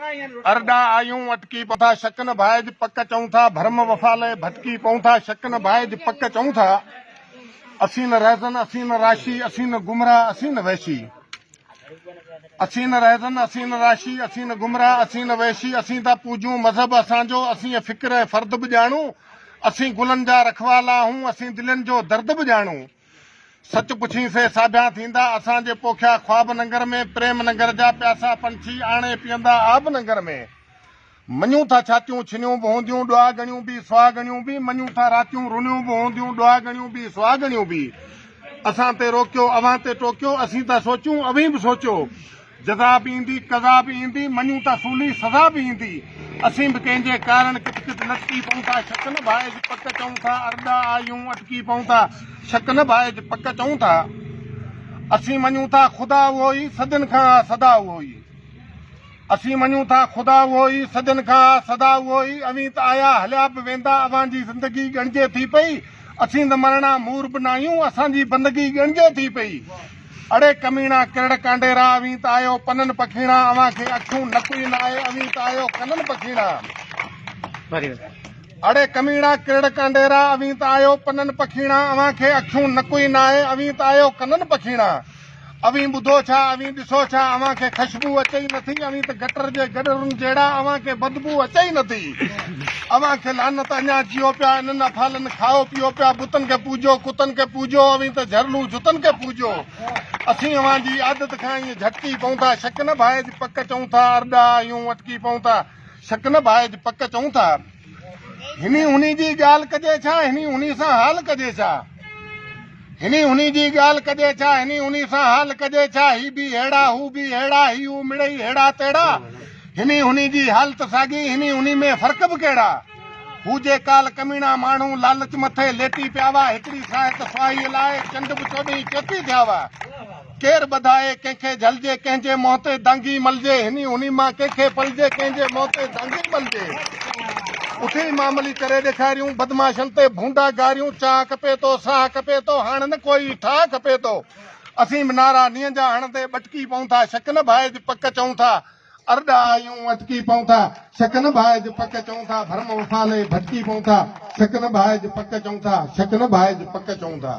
अरदा आयूं अटकी पौं शक न भाइज पक चऊं था भरम वफाले भटकी पऊं था शक न भाइज पक चऊं था असीं न रहज़न असीं न राशि असीं न गुमराह असीं न वैशी असीं न रहज़न असीं न राशि असीं न गुमराह असीं न वैशी असीं था पूजूं मज़हब असांजो असीं फ़िक्र ऐं फ़र्द बि ॼाणूं असीं गुलनि जा रखवाला आहियूं असीं दिलनि जो दर्द बि ॼाणूं सच पुछींसे साबिया थींदा असांजे पोखिया ख्वाब नगर में प्रेम नगर जा प्यासा पंछी आणे पीअंदा आब नगर में मञूं था छातियूं छिनियूं बि हूंदियूं ॾुआ गणियूं बि सुहागणियूं बि मञूं था रातियूं रुनियूं बि हूंदियूं ॾुआ गणियूं बि सुहागणियूं बि असां ते रोकियो अवां ते टोकियो असीं था सोचूं अवीं बि सोचियो जज़ा बि ईंदी कज़ा बि ईंदी मञूं था सूली सज़ा बि ईंदी असीं बि कंहिंजे कारण कित कित लटकी पऊं था शक न भाइज पक चऊं था अरदा आयूं अटकी पऊं था शक न भाइज पक चऊं था असीं मञूं था ख़ुदा उहो ई सदियुनि खां सदा उहो ई असीं मञूं था ख़ुदा उहो ई सदियुनि खां सदा उहो ई अवीं त आया हलिया बि वेंदा अवांजी ज़िंदगी ॻणिजे थी पई असीं त मरणा मूर बि न आहियूं असांजी बंदगी ॻणिजे थी पई अड़े कमीणा किरड़ कांडेरा अवीं त आयो पननि पखीणा अवां खे अखियूं नकुई न आहे अवीं त आयो कननि पखीणा अड़े कमीणा किरड़ कांडेरा अवीं त आयो पननि पखीणा अवां खे अखियूं नकुई न आहे अवीं त आयो कननि पखीणा अवीं ॿुधो छा अवीं ॾिसो छा अवां खे ख़ुशबू अचे ई नथी अवीं त गटर जे गडरुनि जहिड़ा अवां खे बदबू अचे ई नथी अवां खे लानत अञा जियो पिया इन्हनि अफ़ालनि खाओ पियो पिया बुतनि खे पूजो कुतनि खे पूजो अवीं त झरलू जुतनि खे पूजो असीं अवां जी आदत खां ईअं झटकी पऊं था शक न भाइज पक चऊं था अरदा आयूं अटकी पऊं था शक न भाइज पक चऊं था हिनी हुनी जी ॻाल्हि कजे छा हिनी हुनी सां हाल कजे छा हिनी हुनी जी ॻाल्हि कजे छा हिनी हुनी सां हाल कजे छा ही बि अहिड़ा हू बि अहिड़ा ही हू मिड़ई अहिड़ा तेड़ा हिनी हुनी जी हालत साॻी हिनी हुनी में फ़र्क़ बि कहिड़ा हू जे काल कमीणा माण्हू लालच मथे लेटी पिया हुआ हिकिड़ी साहित सुहाईअ लाइ चंड बि चोॾहीं चेती थिया हुआ केरु ॿधाए कंहिंखे झलजे कंहिंजे मुंहं ते दांगी मलजे हिनी हुनी मां कंहिंखे पलजे कंहिंजे मुंहं ते दांगी मलजे उथी मामली करे ॾेखारियूं बदमाशनि ते भूंडा गारियूं चाह खपे थो साह खपे थो हाणे न कोई ठाह खपे थो असीं बि नारा नीअं जा हणंदे ॿटकी पऊं था शक न भाइज पक चऊं था अरदा आयूं अटकी पऊं था शक न भाइज पक चऊं था भरम वफाले भटकी पऊं था शक न भाइज पक चऊं था शक न भाइज पक चऊं था